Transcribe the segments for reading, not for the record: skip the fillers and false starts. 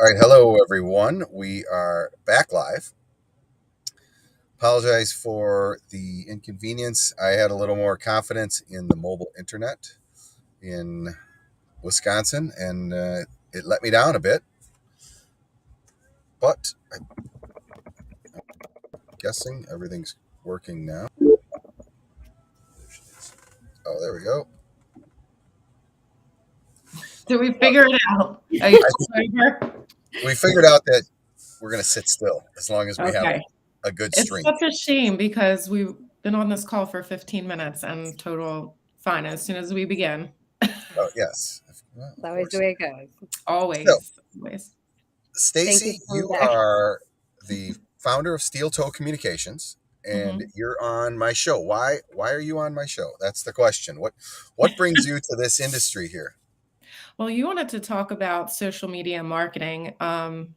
All right, hello everyone. We are back live. Apologize for the inconvenience. I had a little more confidence in the mobile internet in Wisconsin, and it let me down a bit. But I'm guessing everything's working now. Oh, there we go. Did we figure it out? Are you sober? We figured out that we're going to sit still as long as we have Okay. a good It's stream. such a shame because we've been on this call for 15 minutes and total fine as soon as we begin. Oh, yes. Well, It's of always the course. way it goes. So, Always. Always. Thank you Stacy, for coming you back. are the founder of Steel Toe Communications, and Mhm. you're on my show. Why are you on my show? That's the question. What brings you to this industry here? Well, you wanted to talk about social media marketing.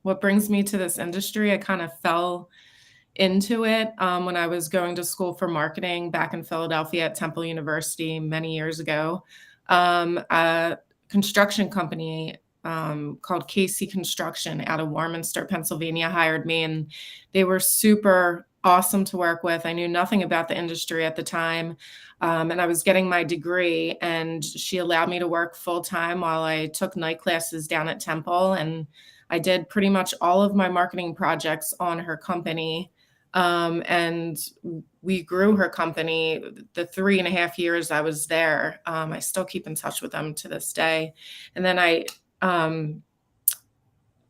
What brings me to this industry, I kind of fell into it when I was going to school for marketing back in Philadelphia at Temple University many years ago. A construction company called Casey Construction out of Warminster, Pennsylvania hired me, and they were super awesome to work with. I knew nothing about the industry at the time. And I was getting my degree, and she allowed me to work full time while I took night classes down at Temple. And I did pretty much all of my marketing projects on her company. And we grew her company the 3.5 years I was there. I still keep in touch with them to this day. And then I um,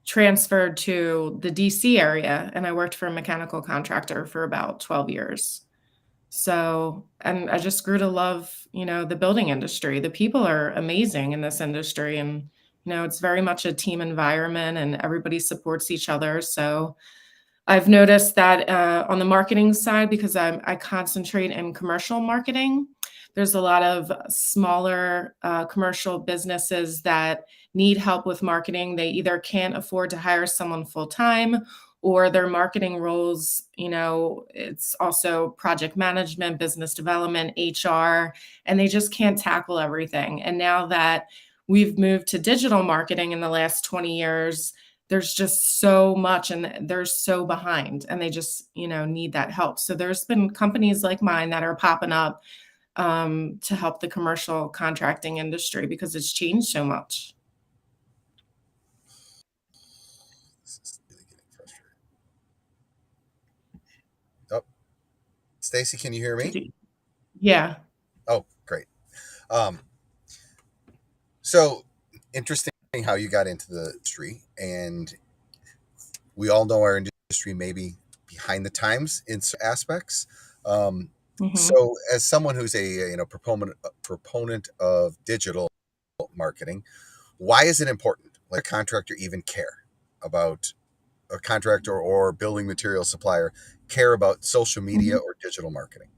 transferred to the DC area and I worked for a mechanical contractor for about 12 years. So, and I just grew to love, the building industry. The people are amazing in this industry, and it's very much a team environment and everybody supports each other. So, I've noticed that on the marketing side, because I concentrate in commercial marketing, there's a lot of smaller commercial businesses that need help with marketing. They either can't afford to hire someone full time, or their marketing roles, it's also project management, business development, HR, and they just can't tackle everything. And now that we've moved to digital marketing in the last 20 years, there's just so much and they're so behind and they just, need that help. So there's been companies like mine that are popping up to help the commercial contracting industry because it's changed so much. This is really getting frustrating. Oh, Stacy, can you hear me? Yeah. Oh, great. Um, so interesting how you got into the industry, and we all know our industry may be behind the times in some aspects. Um, Hmm. so, as someone who's a proponent of digital marketing, why is it important? Like a contractor even care about a contractor or building material supplier care about social media Hmm. or digital marketing?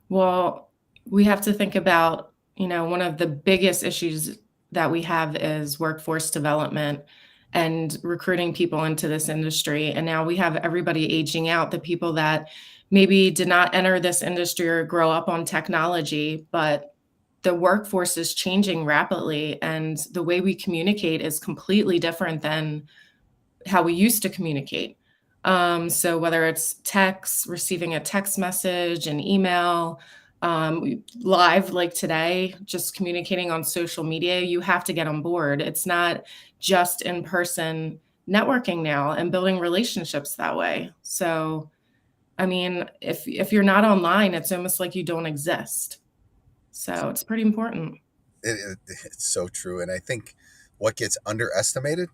Well, we have to think about, one of the biggest issues that we have is workforce development and recruiting people into this industry. And now we have everybody aging out, the people that maybe did not enter this industry or grow up on technology, but the workforce is changing rapidly and the way we communicate is completely different than how we used to communicate. So whether it's text, receiving a text message, an email, live like today, just communicating on social media, you have to get on board. It's not just in person networking now and building relationships that way. So, I mean, if you're not online, it's almost like you don't exist. So it's pretty important. It's so true, and I think what gets underestimated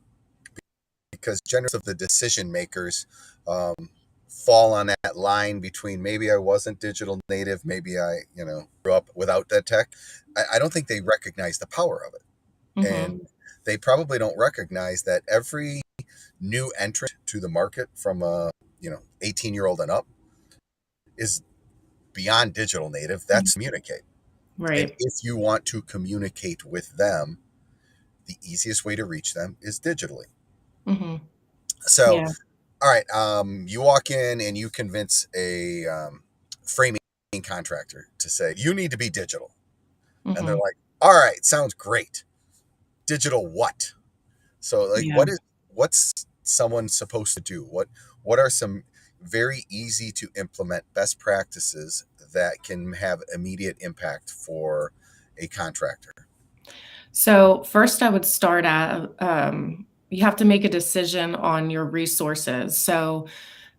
because generally of the decision makers fall on that line between maybe I wasn't digital native, maybe I grew up without that tech. I don't think they recognize the power of it, Hmm. and they probably don't recognize that every new entrant to the market from a 18-year-old and up is beyond digital native. That's communicate, and Right. if you want to communicate with them, the easiest way to reach them is digitally. Hmm. So Yeah. all right, you walk in and you convince a framing contractor to say you need to be digital, and they're Hmm. like, "All right, sounds great. Digital what?" So like Yeah. what's someone supposed to do? What are some very easy to implement best practices that can have immediate impact for a contractor? So first I would start at, you have to make a decision on your resources. So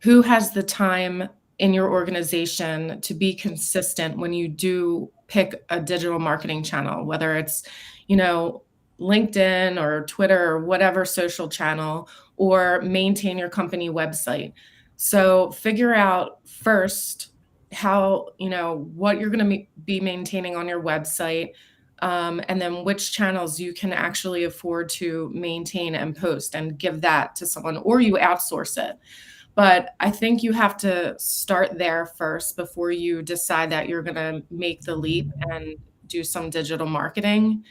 who has the time in your organization to be consistent when you do pick a digital marketing channel, whether it's, you know, LinkedIn or Twitter or whatever social channel, or maintain your company website. So figure out first how, what you're going to be maintaining on your website, and then which channels you can actually afford to maintain and post and give that to someone, or you outsource it. But I think you have to start there first before you decide that you're going to make the leap and do some digital marketing,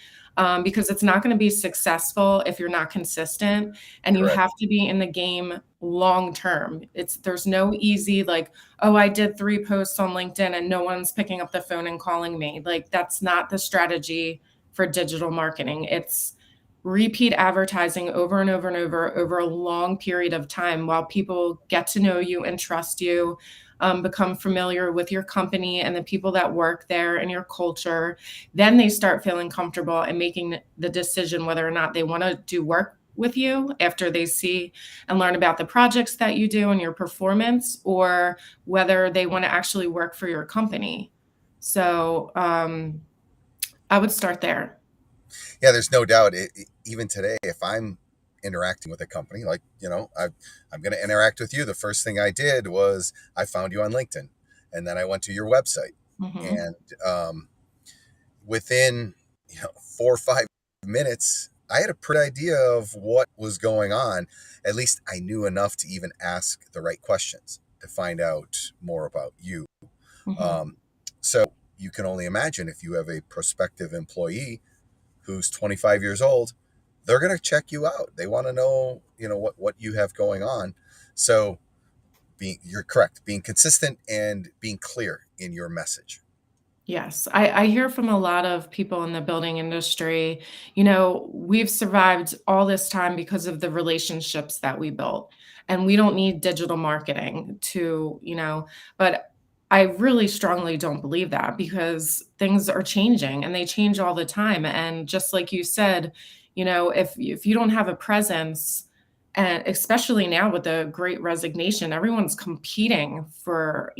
because it's not going to be successful if you're not consistent, and you Correct. have to be in the game long term. There's no easy, like, oh, I did 3 posts on LinkedIn and no one's picking up the phone and calling me. Like, that's not the strategy for digital marketing. It's repeat advertising over and over and over a long period of time while people get to know you and trust you, become familiar with your company and the people that work there and your culture. Then they start feeling comfortable and making the decision whether or not they want to do work with you after they see and learn about the projects that you do and your performance, or whether they want to actually work for your company. So I would start there. Yeah, there's no doubt. Even today, if I'm interacting with a company, like I'm going to interact with you. The first thing I did was I found you on LinkedIn, and then I went to your website, Hmm. and within 4 or 5 minutes, I had a pretty idea of what was going on. At least I knew enough to even ask the right questions to find out more about you. Hmm. Um, so you can only imagine if you have a prospective employee who's 25 years old, they're going to check you out. They want to know, what you have going on. So you're correct, being consistent and being clear in your message. Yes, I hear from a lot of people in the building industry, we've survived all this time because of the relationships that we built, and we don't need digital marketing to, but I really strongly don't believe that, because things are changing and they change all the time. And just like you said, if you don't have a presence, and especially now with the great resignation, everyone's competing for,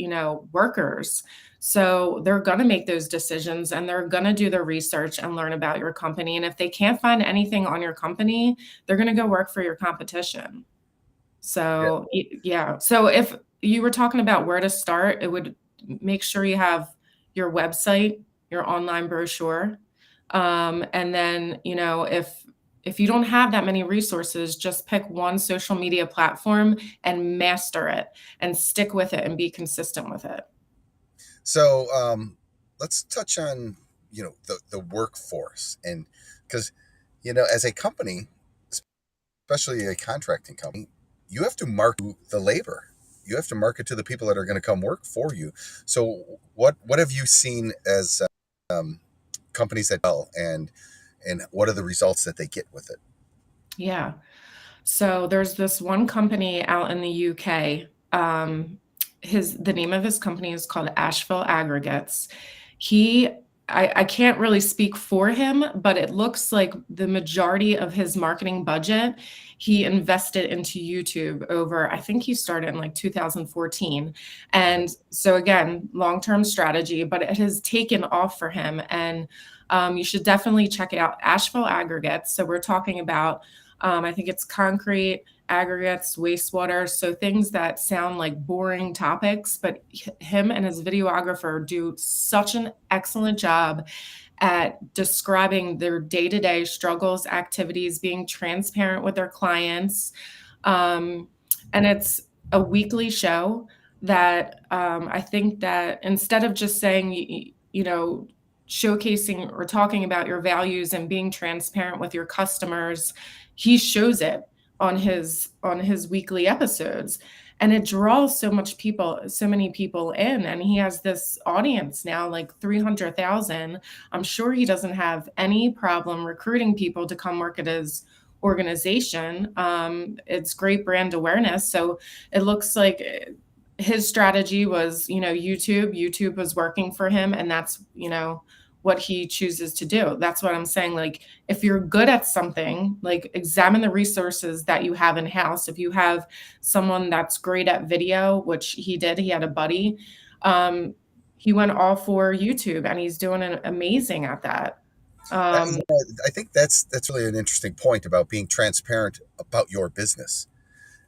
workers. So they're going to make those decisions and they're going to do their research and learn about your company. And if they can't find anything on your company, they're going to go work for your competition. Yeah. So, yeah. So if you were talking about where to start, it would make sure you have your website, your online brochure. And then, if you don't have that many resources, just pick one social media platform and master it and stick with it and be consistent with it. So let's touch on the workforce, and because as a company, especially a contracting company, you have to market the labor. You have to market to the people that are going to come work for you. So what have you seen as um, companies that sell, and what are the results that they get with it? Yeah. So there's this one company out in the UK. The name of his company is called Asheville Aggregates. He I can't really speak for him, but it looks like the majority of his marketing budget he invested into YouTube over, I think he started in like 2014. Okay. And so again, long-term strategy, but it has taken off for him. And you should definitely check it out. Asheville Aggregates. So we're talking about, I think it's concrete, aggregates, wastewater. So things that sound like boring topics, but him and his videographer do such an excellent job at describing their day-to-day struggles, activities, being transparent with their clients. Um, and it's a weekly show that, I think that instead of just saying, showcasing or talking about your values and being transparent with your customers, he shows it on his weekly episodes, and it draws so many people in, and he has this audience now like 300,000. I'm sure he doesn't have any problem recruiting people to come work at his organization. It's great brand awareness. So it looks like his strategy was, YouTube was working for him, and that's, what he chooses to do. That's what I'm saying. Like, if you're good at something, like examine the resources that you have in house. If you have someone that's great at video, which he did, he had a buddy, um, he went all for YouTube and he's doing an amazing at that. Um, I think that's really an interesting point about being transparent about your business.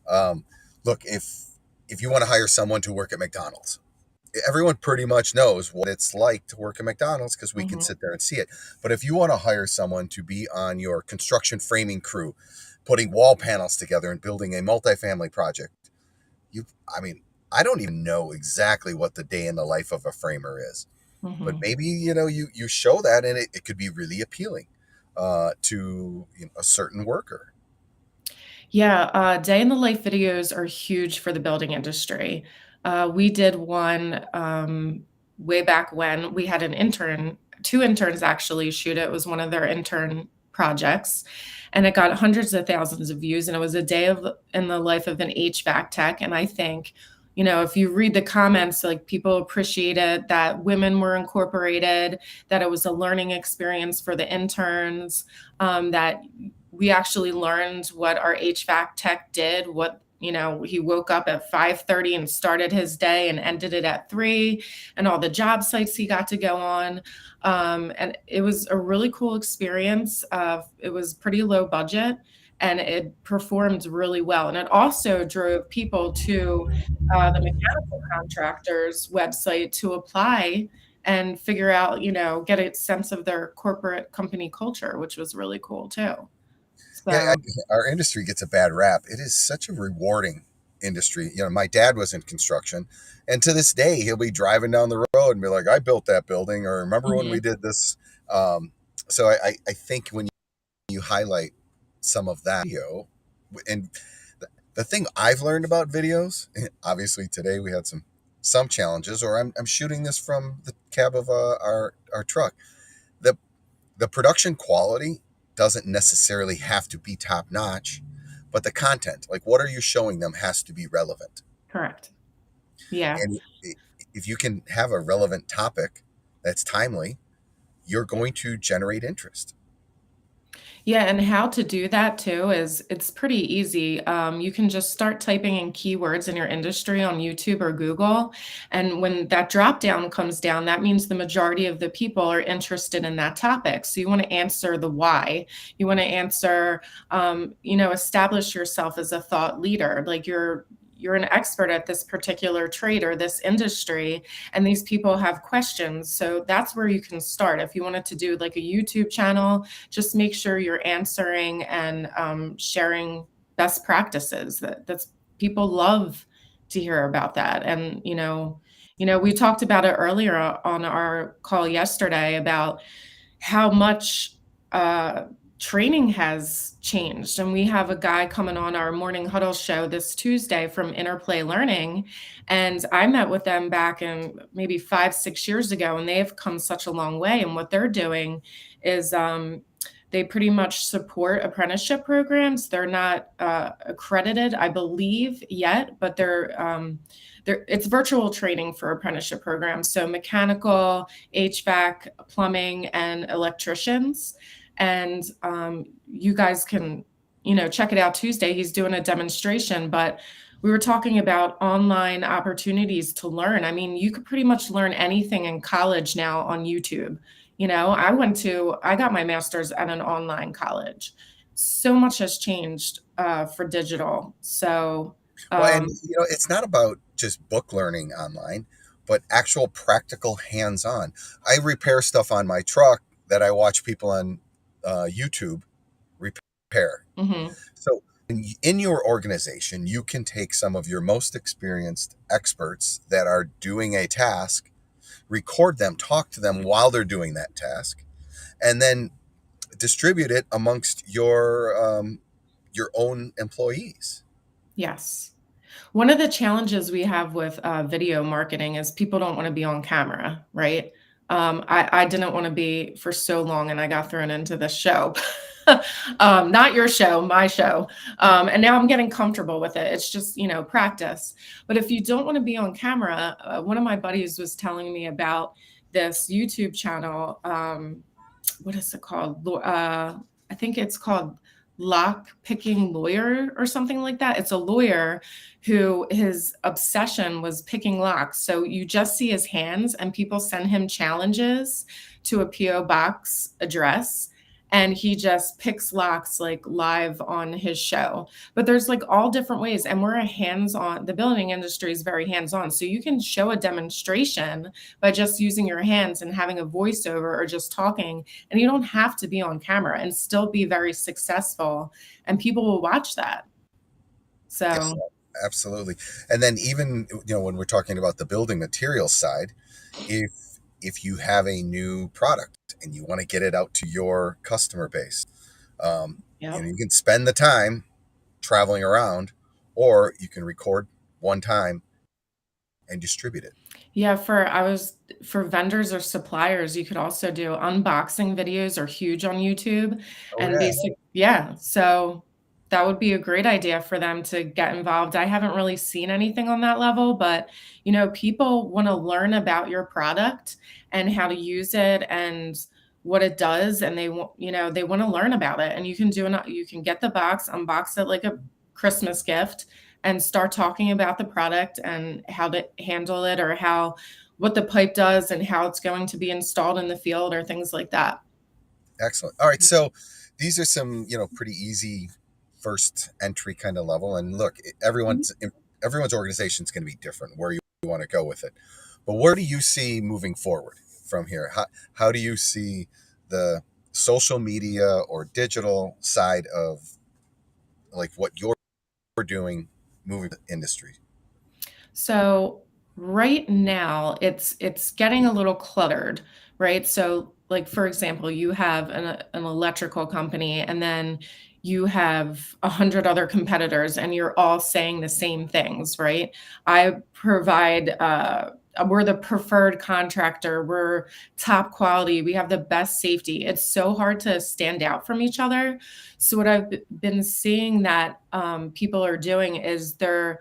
Um, Look, if you want to hire someone to work at McDonald's, everyone pretty much knows what it's like to work at McDonald's because we can mhm, sit there and see it. But if you want to hire someone to be on your construction framing crew, putting wall panels together and building a multifamily project, I mean, I don't even know exactly what the day in the life of a framer is, but mhm. maybe, you show that and it could be really appealing to a certain worker. Yeah, day in the life videos are huge for the building industry. We did one way back when we had an intern, two interns actually shoot it. It was one of their intern projects, and it got hundreds of thousands of views. And it was a day of in the life of an HVAC tech. And I think, if you read the comments, like people appreciated that women were incorporated, that it was a learning experience for the interns, that we actually learned what our HVAC tech did, what he woke up at 5:30 and started his day and ended it at 3, and all the job sites he got to go on. And it was a really cool experience. It was pretty low budget and it performed really well. And it also drove people to the mechanical contractors website to apply and figure out, get a sense of their corporate company culture, which was really cool too. Yeah, So, our industry gets a bad rap. It is such a rewarding industry. My dad was in construction, and to this day, he'll be driving down the road and be like, "I built that building," or "Remember when we mhm, did this?" So I think when you highlight some of that video, and the thing I've learned about videos, obviously today we had some challenges, or I'm shooting this from the cab of our truck. The the production quality doesn't necessarily have to be top notch, but the content, like what are you showing them, has to be relevant. correct. Yeah. And if you can have a relevant topic that's timely, you're going to generate interest. Yeah, and how to do that too is it's pretty easy. You can just start typing in keywords in your industry on YouTube or Google. And when that drop down comes down, that means the majority of the people are interested in that topic. So you want to answer the why. You want to answer, establish yourself as a thought leader. Like you're an expert at this particular trade or this industry, and these people have questions. So that's where you can start. If you wanted to do like a YouTube channel, just make sure you're answering and sharing best practices. That's people love to hear about that. And we talked about it earlier on our call yesterday about how much training has changed. And we have a guy coming on our morning huddle show this Tuesday from Interplay Learning. And I met with them back in maybe 5, 6 years ago, and they have come such a long way. And what they're doing is they pretty much support apprenticeship programs. They're not accredited, I believe, yet, but it's virtual training for apprenticeship programs. So mechanical, HVAC, plumbing, and electricians. And you guys can, check it out Tuesday. He's doing a demonstration, but we were talking about online opportunities to learn. I mean, you could pretty much learn anything in college now on YouTube. I got my master's at an online college. So much has changed for digital. So, Well, and um, it's not about just book learning online, but actual practical hands-on. I repair stuff on my truck that I watch people on YouTube repair. mhm, So in your organization, you can take some of your most experienced experts that are doing a task, record them, talk to them while they're doing that task, and then distribute it amongst your own employees. yes. One of the challenges we have with video marketing is people don't want to be on camera, right? I didn't want to be for so long, and I got thrown into this show. Not your show, my show. And now I'm getting comfortable with it. It's just, practice. But if you don't want to be on camera, one of my buddies was telling me about this YouTube channel. What is it called? I think it's called Lock Picking Lawyer or something like that. It's a lawyer who his obsession was picking locks. So you just see his hands, and people send him challenges to a PO box address, and he just picks locks like live on his show. But there's like all different ways, and we're a hands-on. The building industry is very hands-on, so you can show a demonstration by just using your hands and having a voiceover or just talking, and you don't have to be on camera and still be very successful, and people will watch that. Yeah, So absolutely. And then even, when we're talking about the building materials side, if you have a new product and you want to get it out to your customer base, yeah. you can spend the time traveling around, or you can record one time and distribute it. Yeah, for vendors or suppliers, you could also do unboxing videos are huge on YouTube, Oh and yeah. yeah, so that would be a great idea for them to get involved. I haven't really seen anything on that level, but, people wanna learn about your product and how to use it and what it does, and they wanna learn about it, and you can get the box, unbox it like a Christmas gift, and start talking about the product and how to handle it, or what the pipe does and how it's going to be installed in the field or things like that. Excellent. All right, so these are some, pretty easy first entry kind of level. And look, everyone's organization is going to be different where you want to go with it. But where do you see moving forward from here? How do you see the social media or digital side of like what you're doing moving the industry? So right now it's getting a little cluttered, right? So like for example, you have an electrical company, and then you have 100 other competitors, and you're all saying the same things, right? I provide we're the preferred contractor, we're top quality, we have the best safety. It's so hard to stand out from each other. So what I've been seeing that people are doing is they're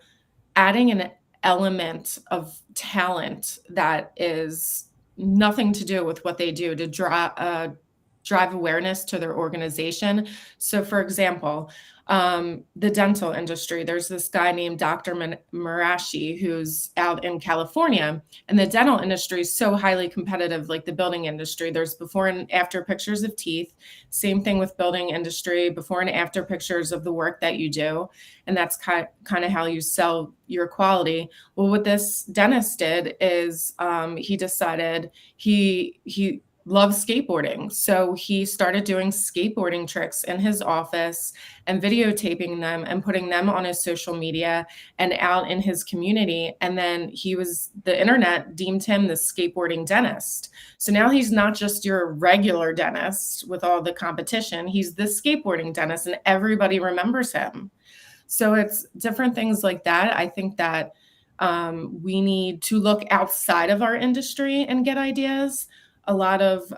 adding an element of talent that is nothing to do with what they do to drive awareness to their organization. So, for example, the dental industry, there's this guy named Dr. Marashi who's out in California, and the dental industry is so highly competitive, like the building industry. There's before and after pictures of teeth. Same thing with building industry, before and after pictures of the work that you do. And that's kind of how you sell your quality. Well, what this dentist did is he decided he loves skateboarding. So he started doing skateboarding tricks in his office and videotaping them and putting them on his social media and out in his community. And then the internet deemed him the skateboarding dentist. So now he's not just your regular dentist with all the competition, he's the skateboarding dentist, and everybody remembers him. So it's different things like that. I think that we need to look outside of our industry and get ideas. A lot of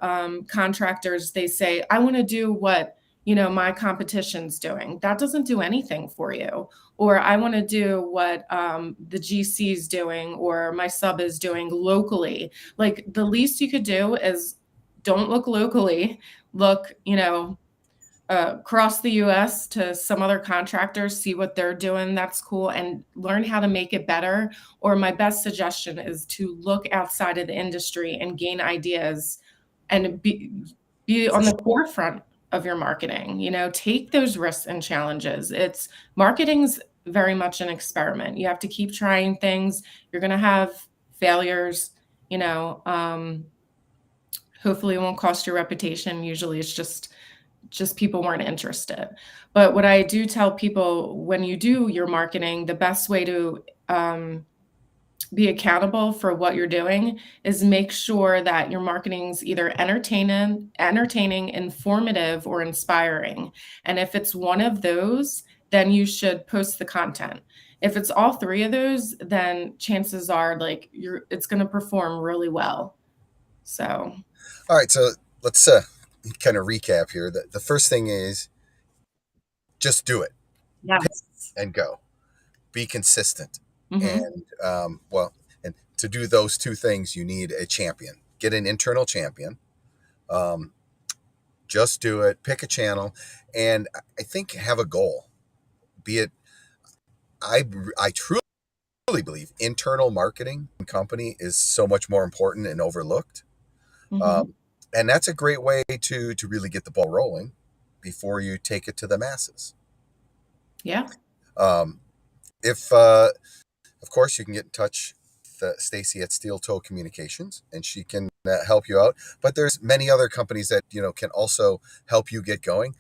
contractors, they say, I want to do what my competition's doing. That doesn't do anything for you. Or I want to do what the GC's doing or my sub is doing locally. Like the least you could do is don't look locally, look, across the US to some other contractors, see what they're doing. That's cool. And learn how to make it better. Or my best suggestion is to look outside of the industry and gain ideas and be For on the sure. forefront of your marketing. Take those risks and challenges. Marketing's very much an experiment. You have to keep trying things. You're going to have failures, hopefully it won't cost your reputation. Usually it's just people weren't interested. But what I do tell people, when you do your marketing, the best way to be accountable for what you're doing is make sure that your marketing's either entertaining, informative, or inspiring. And if it's one of those, then you should post the content. If it's all three of those, then chances are like it's going to perform really well. So, All right, so let's kind of recap here. The first thing is just do it yes. and go. Be consistent, Hmm. and and to do those two things, you need a champion. Get an internal champion. Um, just do it. Pick a channel, and I think have a goal. Be it. I I truly believe internal marketing in company is so much more important and overlooked. Hmm. Um, and that's a great way to really get the ball rolling before you take it to the masses. Yeah. Um, if Of course, you can get in touch with Stacy at Steel Toe Communications, and she can help you out. But there's many other companies that can also help you get going.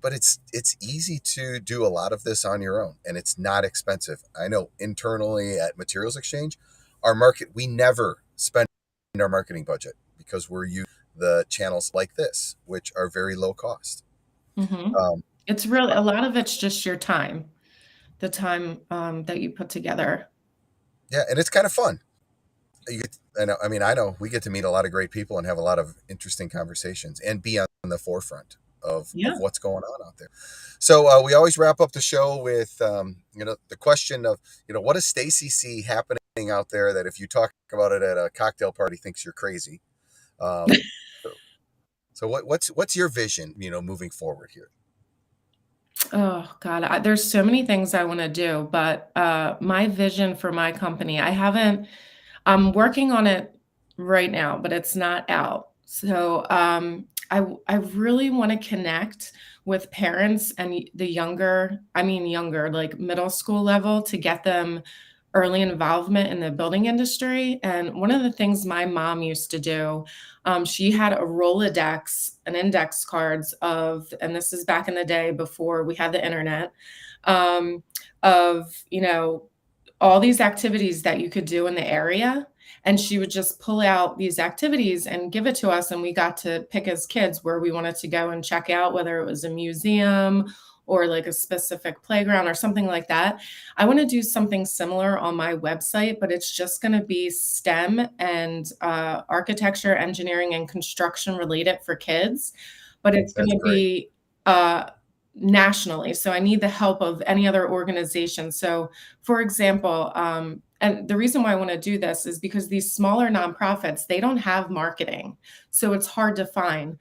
But it's easy to do a lot of this on your own, and it's not expensive. I know internally at Materials Exchange, we never spend our marketing budget because we're using the channels like this, which are very low cost. Hmm. Um, It's really a lot of it's just your time, the time that you put together. yeah, and it's kind of fun. I know we get to meet a lot of great people and have a lot of interesting conversations and be on the forefront of Yeah. what's going on out there. So we always wrap up the show with the question of what does Stacy see happening out there that if you talk about it at a cocktail party thinks you're crazy. Um, so what's your vision moving forward here? Oh God, there's so many things I want to do, but my vision for my company, I'm working on it right now, but it's not out. So I really want to connect with parents and the younger, I mean younger, like middle school level, to get them early involvement in the building industry. And one of the things my mom used to do, she had a Rolodex, an index cards of, and this is back in the day before we had the internet, um, of, all these activities that you could do in the area. And she would just pull out these activities and give it to us. And we got to pick as kids where we wanted to go and check out, whether it was a museum or like a specific playground or something like that. I want to do something similar on my website, but it's just going to be STEM and architecture, engineering, and construction related for kids. But it's going That's to great. be nationally. So I need the help of any other organization. So, for example, and the reason why I want to do this is because these smaller nonprofits, they don't have marketing. So it's hard to find.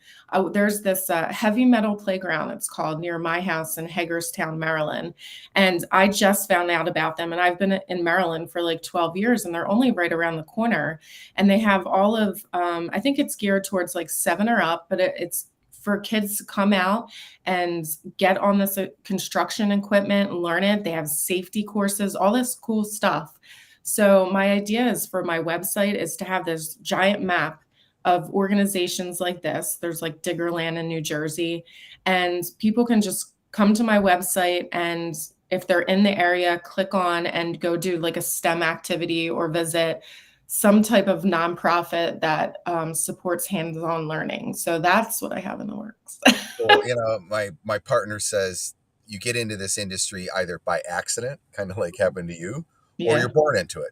There's this heavy metal playground, it's called, near my house in Hagerstown, Maryland. And I just found out about them. And I've been in Maryland for like 12 years, and they're only right around the corner. And they have all of, I think it's geared towards like 7 or up, but it's for kids to come out and get on this construction equipment and learn it. They have safety courses, all this cool stuff. So my idea is for my website is to have this giant map of organizations like this. There's like Diggerland in New Jersey, and people can just come to my website, and if they're in the area, click on and go do like a STEM activity or visit some type of nonprofit that supports hands-on learning. So that's what I have in the works. Well, my partner says you get into this industry either by accident, kind of like happened to you, or you're Yeah. born into it.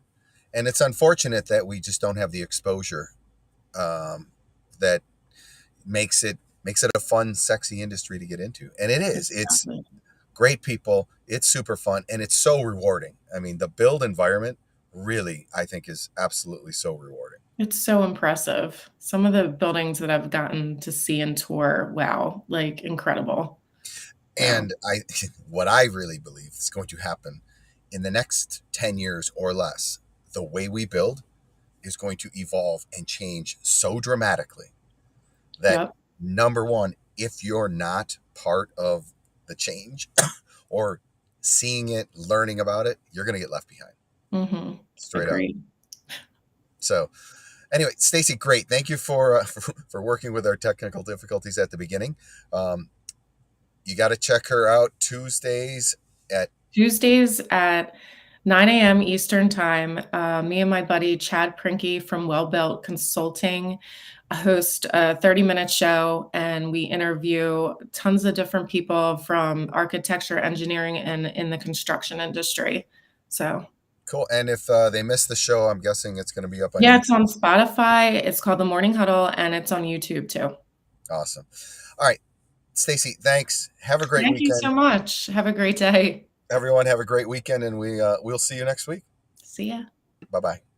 And it's unfortunate that we just don't have the exposure that makes it a fun, sexy industry to get into. And it is. It's Exactly. great people. It's super fun, and it's so rewarding. I mean, the build environment really, I think, is absolutely so rewarding. It's so impressive. Some of the buildings that I've gotten to see and tour, wow, like incredible. So, And what I really believe is going to happen in the next 10 years or less, the way we build is going to evolve and change so dramatically that, yep. number one, if you're not part of the change or seeing it, learning about it, you're going to get left behind Hmm. straight up. Agreed. So, anyway, Stacy, great. Thank you for, for working with our technical difficulties at the beginning. Um, you got to check her out Tuesdays at Tuesdays at 9 a.m. Eastern Time. Me and my buddy Chad Prinky from Well Built Consulting host a 30-minute show, and we interview tons of different people from architecture, engineering, and in the construction industry. So Cool. And if they missed the show, I'm guessing it's going to be up on Yeah, YouTube. it's on Spotify. It's called The Morning Huddle, and it's on YouTube too. Awesome. All right, Stacy, thanks. Have a great Thank you weekend. so much. Have a great day. Everyone have a great weekend, and we'll see you next week. See ya. Bye-bye.